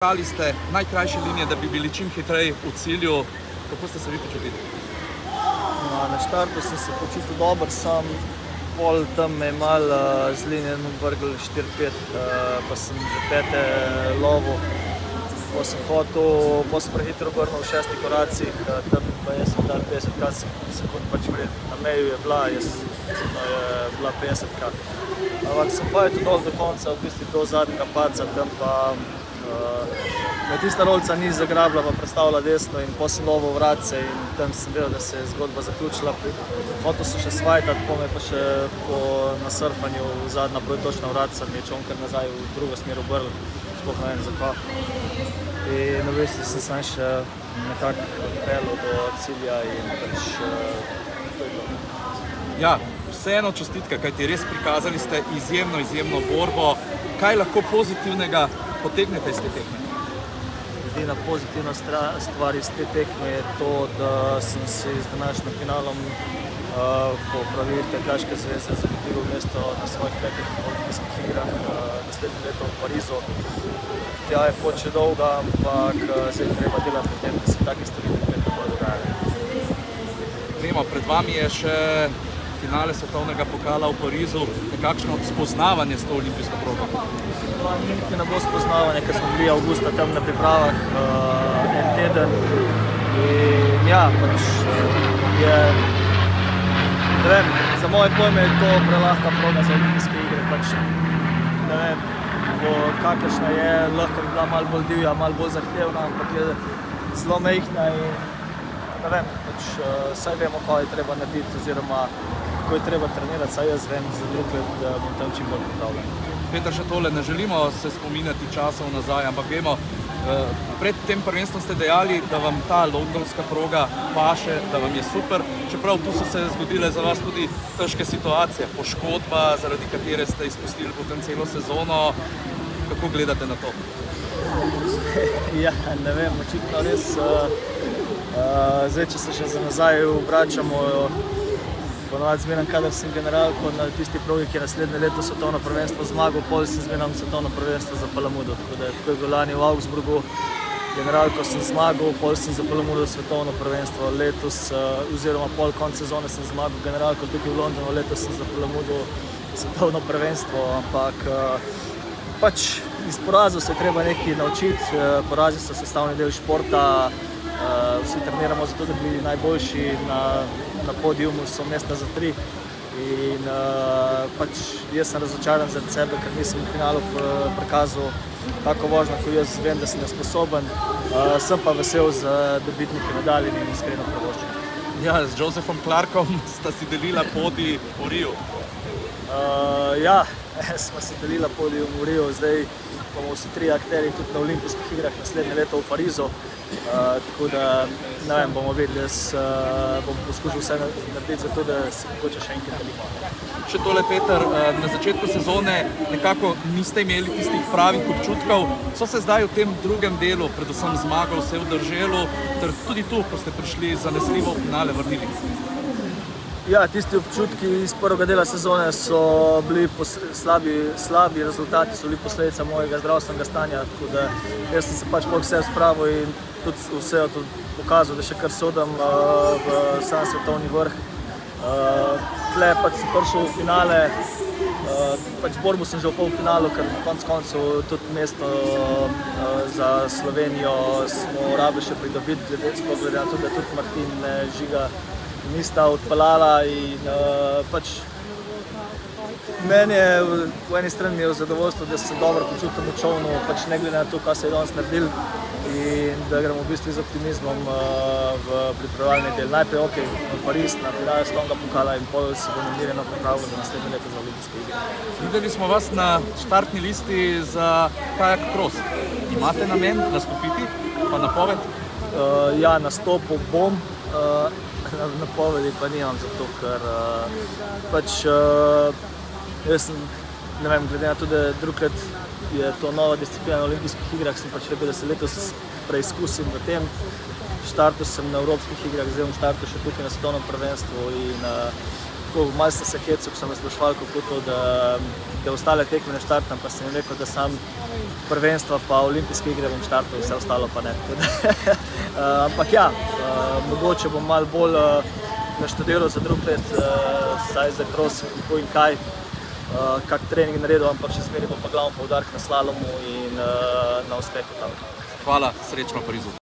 Brali ste najkrajše linije, da bi bili čim hitreje v cilju. Kako ste se vi počutili? Na štartu sem se počutil dobro, sam pol tam me je malo z linije vrgel 4-5, pa sem že pete lovil. Ko sem hotel, pa sem prehitro obrnil v 6 koracih, tam pa jaz sem dal 50 sekund, pač na meju je bila, je bila 50-ka. Ampak sem fajtu dol do konca, v bistvu do zadnjega padca, tam pa me tista rolca ni zagrabila, pa prestavila desno in potem sem lovil vratce in tam sem vedel, da se je zgodba zaključila. Hotel sem še svajtati, pa me pa še na surfanju zadnja prvotočna vratca mi je čonkar nazaj v drugo smer obrl, sploh ne vem zakaj. In v bistvu sem sam še nekako odpeljal do cilja in pač to je to. Ja, vseeno čestitke, kajti res prikazali ste izjemno borbo. Kaj lahko pozitivnega potegnete iz te tekme? Edina pozitivna stvar iz te tekme je to, da sem se z današnjim finalom po pravilih Tekaške zveze zagotovil mesto na svojih 5 olimpijskih igrah naslednje leto v Parizu. Tja je pot še dolga, ampak zdaj treba delati na tem, da se take stvari ne bodo dogajale. Vemo, pred vami je še finale svetovnega pokala v Parizu. Nekakšno spoznavanje s to olimpijsko progo? Niti ne bo spoznavanje, ker smo bili avgusta tam na pripravah en teden. In ja, pač je, ne vem, za moje pojme je to prelahka proga za olimpijske igre. Pač, ne vem, kakršna je, lahko bi bila malo bolj divja, malo bolj zahtevna, ampak je zelo mehna in ne vem, pač saj vemo, kaj je treba narediti oziroma kako je treba trenirati, saj jaz vem za drug let, da bom tam čim bolj pripravljen. Peter, še tole, ne želimo se spominjati časov nazaj, ampak vemo, pred tem prvenstvom ste dejali, da vam ta londonska proga paše, da vam je super, čeprav tu so se zgodile za vas tudi težke situacije, poškodba, zaradi katere ste izpustili potem celo sezono. Kako gledate na to? Ja, ne vem, očitno res, zdaj, če se še za nazaj vračamo, ponovadi zmeram, kadar sem generalko na tisti progi, ki je naslednje leto svetovno prvenstvo zmagal, pol sem zmeram svetovno prvenstvo za Palamudo. Tako je bilo lani v Augsburgu, generalko sem zmagal, pol sem za Palamudo svetovno prvenstvo. Letos, oziroma pol konc sezone sem zmagal generalko tukaj v Londonu, letos sem za Palamudo svetovno prvenstvo, ampak pač iz porazov se je treba nekaj naučiti, porazi so sestavni del športa. Vsi treniramo zato, da bi bili najboljši, na podiumu so mesta za 3 in pač jaz sem razočaran zaradi sebe, ker nisem v finalu prikazal tako vožnjo, kot jaz vem, da sem nesposoben. Sem pa vesel za dobitnike medalj in iskreno privoščim. Ja, z Josephom Clarkom sta si delila podij v Riu. Ja, smo si delila podij v Riu, zdaj bomo vsi 3 akterji tudi na olimpijskih igrah naslednje leto v Parizu. Tako da, ne vem, bomo videli, jaz bom poskušal vse narediti za to, da se mogoče še enkrat delimo. Še tole, Peter, na začetku sezone nekako niste imeli tistih pravih občutkov. So se zdaj v tem drugem delu, predvsem zmagal se v Drželu, ter tudi tu, ko ste prišli zanesljivo v finale, vrnili? Ja, tisti občutki iz prvega dela sezone so bili slabi rezultati, so bili posledica mojega zdravstvenega stanja, tako da jaz sem se pač po vse spravil in tudi vse pokazal, da še kar sodam v sam svetovni vrh. Tle pač sem prišel v finale, pač borbo sem že v polfinalu, ker konec koncev tudi mesto za Slovenijo smo rabili še pridobiti, sploh glede na to, da tudi Martin Žiga nista odpeljala in pač meni je v eni strani v zadovoljstvo, da se dobro počutim v čovnu, pač ne glede na to, kaj se je danes naredil in da gremo v bistvu z optimizmom v pripravljalni del. Najprej v Pariz, na finale svetovnega pokala in pol se bomo mirno pripravili za naslednje leto za olimpijske igre. Videli smo vas na štartni listi za kajak cross. Imate namen nastopiti, pa napoved? Ja, nastopil bom. Napovedi pa nimam zato, ker pač jaz sem, ne vem, glede na to, da drug let je to nova disciplina na olimpijskih igrah, sem pač rekel, da se letos preizkusim v tem. Štartil sem na evropskih igrah, zdaj bom štartil še tukaj na svetovnem prvenstvu in malo sem se hecel, ko sem me spraševal, kako to, da neke ostale tekme ne štartam, pa sem jim rekel, da sam prvenstva pa olimpijske igre bom štartal, vse ostalo pa ne. Ampak ja, mogoče bom malo bolj naštudiral za drug let, saj za cross, kako in kaj, kak trening naredil, ampak še zmeraj bom pa glavno poudarek na slalomu in na uspehu tam. Hvala, srečno v Parizu.